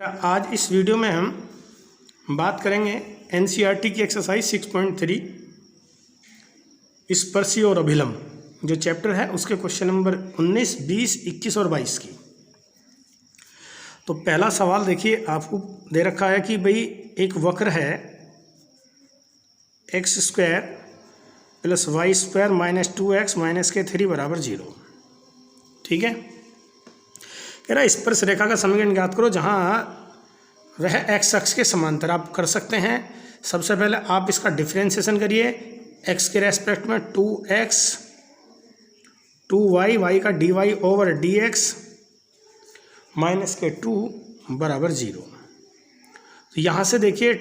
आज इस वीडियो में हम बात करेंगे एनसीईआरटी की एक्सरसाइज 6.3 स्पर्शी और अभिलंब जो चैप्टर है उसके क्वेश्चन नंबर 19, 20, 21 और 22 की। तो पहला सवाल देखिए, आपको दे रखा है कि भाई एक वक्र है x square plus y square minus 2x minus के 3 बराबर 0। ठीक है, कह रहा है स्पर्श रेखा का समीकरण ज्ञात करो जहाँ वह x अक्ष के समांतर। आप कर सकते हैं। सबसे पहले आप इसका डिफरेंशिएशन करिए, x के रेस्पेक्ट में 2x 2y y का dy ओवर dx माइनस के 2 बराबर 0। तो यहाँ से देखिए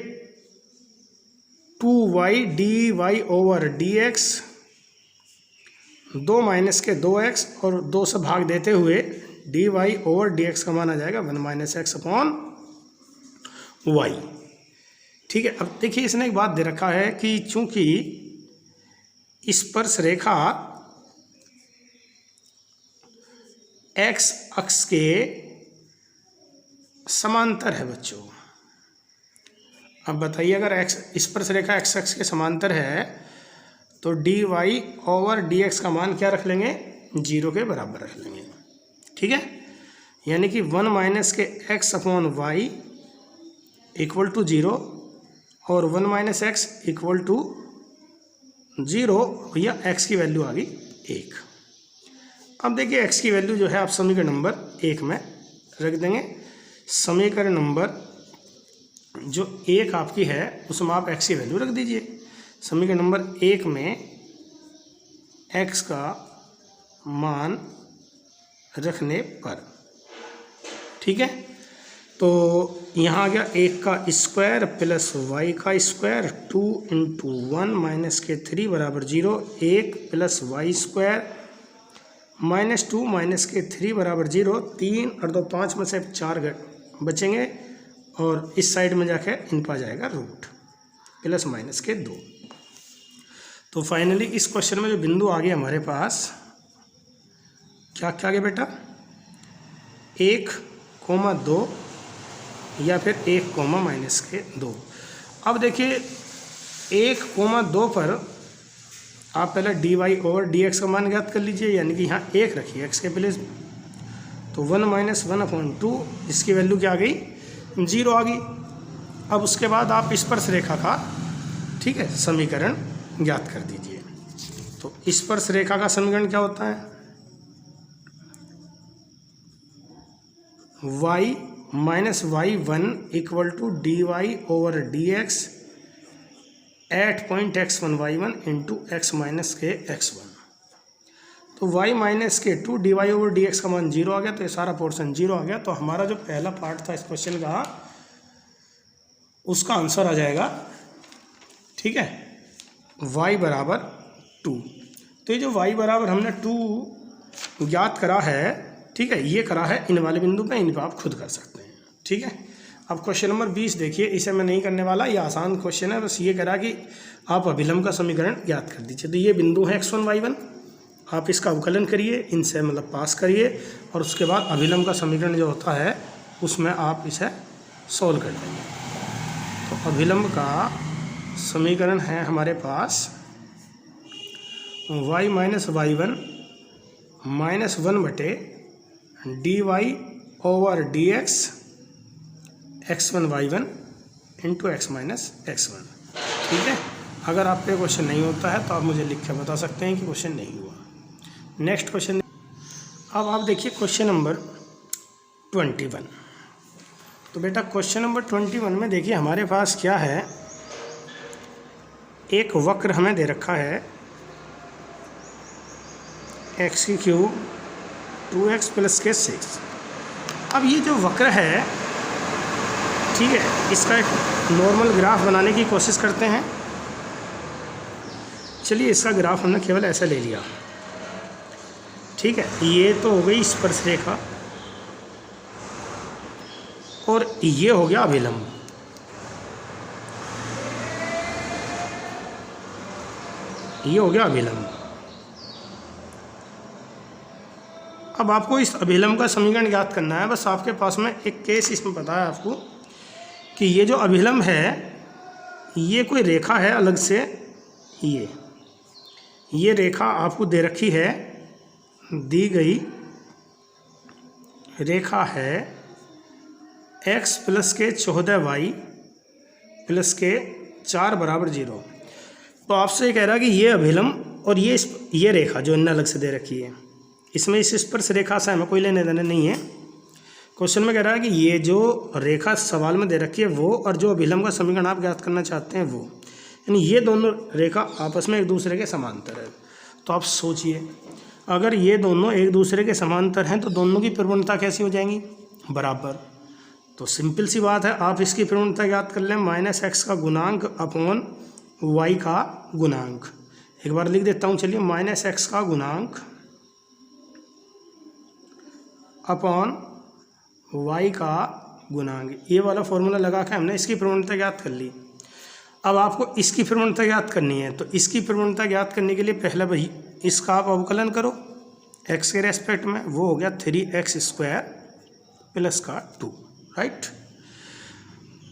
2y dy over dx 2 minus के 2x और 2 से भाग देते हुए dy ओवर dx का मान आ जाएगा 1 माइनस एक्स अपॉन वाई। ठीक है, अब देखिए इसने एक बात दे रखा है कि चूंकि स्पर्श रेखा x अक्ष के समांतर है बच्चों। अब बताइए अगर x स्पर्श रेखा x अक्ष के समांतर है तो dy ओवर dx का मान क्या रख लेंगे, 0 के बराबर रख लेंगे। ठीक है, यानी कि 1 माइनस के x upon y equal to 0 और 1 माइनस एक्स इक्वल टू 0। भैया x की वैल्यू आ गई 1। अब देखिए x की वैल्यू जो है आप समीकरण नंबर 1 में रख देंगे। समीकरण नंबर जो 1 आपकी है उसमें आप x की वैल्यू रख दीजिए। समीकरण नंबर 1 में x का मान रखने पर, ठीक है, तो यहाँ आ गया 1 का स्क्वायर प्लस वाई का स्क्वायर 2 इंटू 1 माइनस के 3 बराबर 0। 1 plus y square minus 2 minus के 3 बराबर 0। 3 और 2 5 में से 4 बचेंगे और इस साइड में जाके इनपा जाएगा रूट प्लस माइनस के 2। तो फाइनली इस क्वेश्चन में जो बिंदु आ गया हमारे पास क्या क्या आ गया बेटा, 1,2 या फिर 1, माइनस के 2। अब देखिए 1,2 पर आप पहले dy ओवर dx का मान ज्ञात कर लीजिए, यानी कि यहाँ 1 रखिए x के प्लेस। तो 1 माइनस 1 अपॉन 2, इसकी वैल्यू क्या आ गई, 0 आ गई। अब उसके बाद आप स्पर्श रेखा का, ठीक है, समीकरण ज्ञात कर दीजिए। तो स्पर्श रेखा का समीकरण क्या होता है, y minus y1 equal to dy over dx at point x1 y1 into x minus के x1। तो y माइनस के 2 dy ओवर dx का मान 0 आ गया, तो ये सारा पोर्शन 0 आ गया। तो हमारा जो पहला पार्ट था इस क्वेश्चन का उसका आंसर आ जाएगा, ठीक है, y बराबर 2। तो ये जो y बराबर हमने 2 ज्ञात करा है, ठीक है, ये करा है इन वाले बिंदु पे, इन पर आप खुद कर सकते हैं। ठीक है, अब क्वेश्चन नंबर 20 देखिए, इसे मैं नहीं करने वाला, ये आसान क्वेश्चन है। बस ये करा कि आप अभिलंब का समीकरण ज्ञात कर दीजिए। तो ये बिंदु है x1 y1, आप इसका अवकलन करिए, इनसे मतलब पास करिए और उसके बाद अभिलंब का समीकरण जो होता है उसमें आप इसे सॉल्व कर देंगे। तो अभिलंब का समीकरण है हमारे पास y माइनस y1 माइनस 1 बटे dy over dx x1 y1 into x minus x1। ठीक है, अगर आप पे क्वेश्चन नहीं होता है तो आप मुझे लिख के बता सकते हैं कि क्वेश्चन नहीं हुआ। नेक्स्ट क्वेश्चन, अब आप देखिए क्वेश्चन नंबर 21। तो बेटा क्वेश्चन नंबर 21 में देखिए हमारे पास क्या है, एक वक्र हमें दे रखा है x की क्यूब 2x प्लस के 6। अब ये जो वक्र है, ठीक है, इसका एक नॉर्मल ग्राफ बनाने की कोशिश करते हैं। चलिए इसका ग्राफ हमने केवल ऐसा ले लिया। ठीक है, ये तो हो गई स्पर्श रेखा और ये हो गया अभिलंब। ये हो गया अभिलंब। अब आपको इस अभिलंब का समीकरण ज्ञात करना है। बस आपके पास में एक केस इसमें पता है आपको कि ये जो अभिलंब है ये कोई रेखा है अलग से, ये रेखा आपको दे रखी है, दी गई रेखा है x प्लस के 14y प्लस के 4 बराबर 0। तो आपसे ये कह रहा है कि ये अभिलंब और ये रेखा जो इन्हें अलग से दे रखी है, इसमें इस स्पर्श रेखा से हमें कोई लेने देने नहीं है। क्वेश्चन में कह रहा है कि ये जो रेखा सवाल में दे रखी है वो, और जो अभिलंब का समीकरण आप ज्ञात करना चाहते हैं वो, यानी ये दोनों रेखा आपस में एक दूसरे के समांतर है। तो आप सोचिए, अगर ये दोनों एक दूसरे के समांतर हैं तो दोनों की प्रवणता कैसी हो जाएंगी? बराबर। तो सिंपल सी बात है, आप इसकी प्रवणता ज्ञात कर लें, -x का गुणांक अपॉन y का गुणांक। एक बार लिख देता हूँ, चलिए, -x का गुणांक अपॉन y का गुणांक। ये वाला फॉर्मूला लगा के हमने इसकी प्रवणता ज्ञात कर ली। अब आपको इसकी प्रवणता ज्ञात करनी है, तो इसकी प्रवणता ज्ञात करने के लिए पहले वही इसका आप अवकलन करो x के रेस्पेक्ट में, वो हो गया 3x² प्लस का 2, राइट।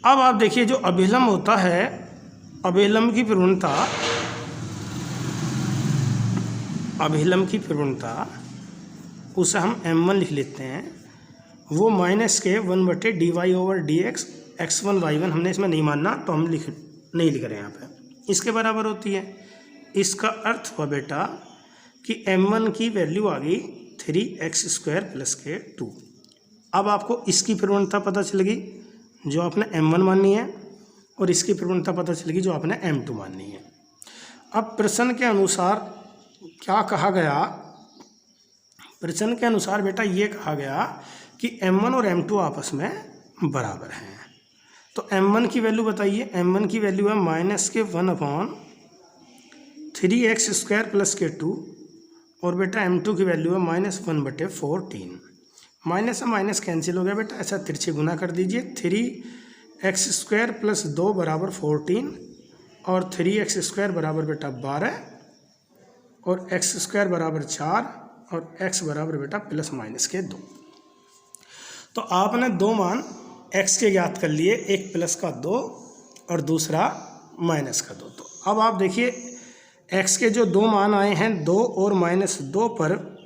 अब आप देखिए जो अभिलंब होता है, अभिलंब की प्रवणता उसे हम m1 लिख लेते हैं। वो -k1/dy/dx x1 y1 हमने इसमें नहीं मानना, तो हम नहीं लिख रहे हैं यहाँ पे, इसके बराबर होती है। इसका अर्थ हुआ बेटा कि m1 की वैल्यू आ गई 3x² प्लस के 2। अब आपको इसकी प्रवणता पता चल गई जो आपने m1 माननी है, और इसकी प्रवणता पता चल गई जो आपने m2 माननी है। अब प्रश्न के अनुसार क्या कहा गया? प्रश्न के अनुसार बेटा ये कहा गया कि m1 और m2 आपस में बराबर हैं। तो m1 की वैल्यू बताइए। m1 की वैल्यू है -3x² प्लस के 2, और बेटा m2 की वैल्यू है -1/14। माइनस से माइनस कैंसिल हो गया बेटा, ऐसा तिरछे गुना कर दीजिए। 3x² प्लस 2 बराबर 14, और 3x² बराबर बेटा 12, और x² बराबर 4, और x बराबर बेटा प्लस माइनस के 2। तो आपने दो मान x के ज्ञात कर लिए, एक प्लस का 2 और दूसरा माइनस का 2। तो अब आप देखिए x के जो दो मान आए हैं 2 और -2 पर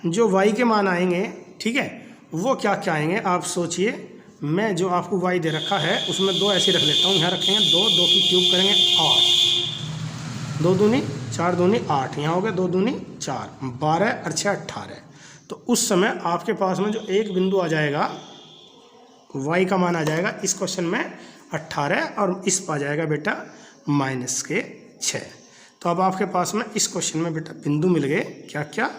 जो y के मान आएंगे, ठीक है, वो क्या क्या आएंगे आप सोचिए। मैं जो आपको y दे रखा है उसमें 2 ऐसे रख लेता हूँ, यहाँ रखेंगे 2, 2 की क्यूब करेंगे 8, 2 दूनी 4 दूनी 8, यहाँ हो गया 2 दूनी 4, 12 और 6 18। तो उस समय आपके पास में जो एक बिंदु आ जाएगा y का मान आ जाएगा इस क्वेश्चन में 18, और इस पर आ जाएगा बेटा -6। तो अब आपके पास में इस क्वेश्चन में बेटा बिंदु मिल गए क्या क्या,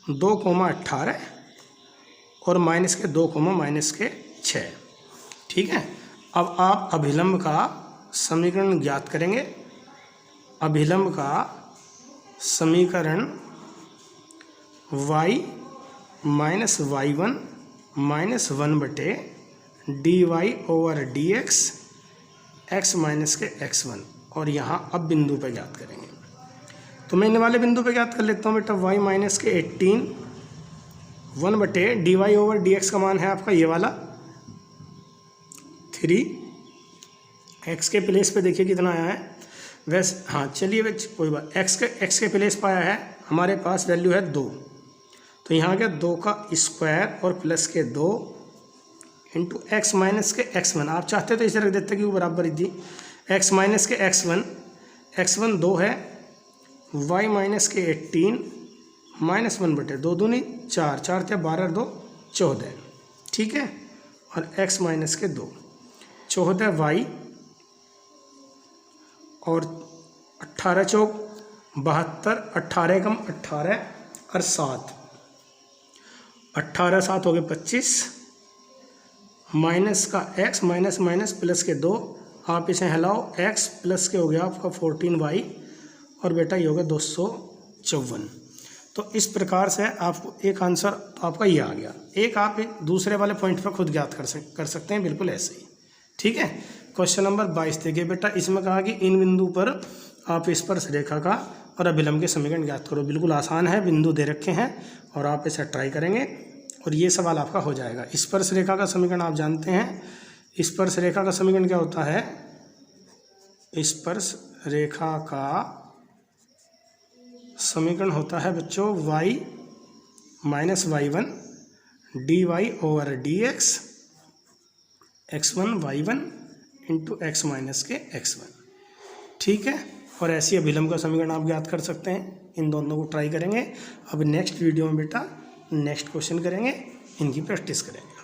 2,18 और -2,-6। ठीक है। अब आप अभिलंब का समीकरण ज्ञात करेंगे। अभिलंब का समीकरण y - y1 - 1/dy/dx x minus के x1, और यहाँ अब बिंदु पे ज्ञात करेंगे। तो मैं इन वाले बिंदु पे ज्ञात कर लेता हूँ बेटा, y माइनस के 18 1/dy/dx का मान है आपका ये वाला 3, x के प्लेस पे देखिए कितना आया है वैसे, हाँ चलिए बच्चे कोई बात, x के प्लेस पे आया है हमारे पास वैल्यू है 2, तो यहाँ क्या 2 का स्क्वायर और प्लस के 2 इंटू x माइनस के x1। आप चाहते तो इसे रख देते कि वो बराबर ही थी, x माइनस के x1 2 है, y माइनस के 18 -1/2 दूनी 4, 4 × 12 2 14, ठीक है, और x माइनस के 2 14y, और 18 चौक 72, 18 कम 18 और 7, 18 7 हो गए 25, माइनस का x माइनस प्लस के 2, आप इसे हिलाओ, x प्लस के हो गया आपका 14y, और बेटा ये हो गया 254। तो इस प्रकार से आपको एक आंसर तो आपका ये आ गया। एक आप दूसरे वाले पॉइंट पर खुद ज्ञात कर सकते हैं, बिल्कुल ऐसे ही, ठीक है। क्वेश्चन नंबर 22 देखिए बेटा, इसमें कहा कि इन बिंदु पर आप स्पर्श रेखा का और अभिलंब के समीकरण ज्ञात करो। बिल्कुल आसान है, बिंदु दे रखे हैं और आप इसे ट्राई करेंगे और ये सवाल आपका हो जाएगा। स्पर्श रेखा का समीकरण आप जानते हैं। स्पर्श रेखा का समीकरण क्या होता है? स्पर्श रेखा का समीकरण होता है बच्चों y minus y1 dy over dx x1 y1 into x minus के x1। ठीक है, और ऐसी अभिलंब का समीकरण आप ज्ञात कर सकते हैं। इन दोनों को ट्राई करेंगे। अब नेक्स्ट वीडियो में बेटा नेक्स्ट क्वेश्चन करेंगे, इनकी प्रैक्टिस करेंगे।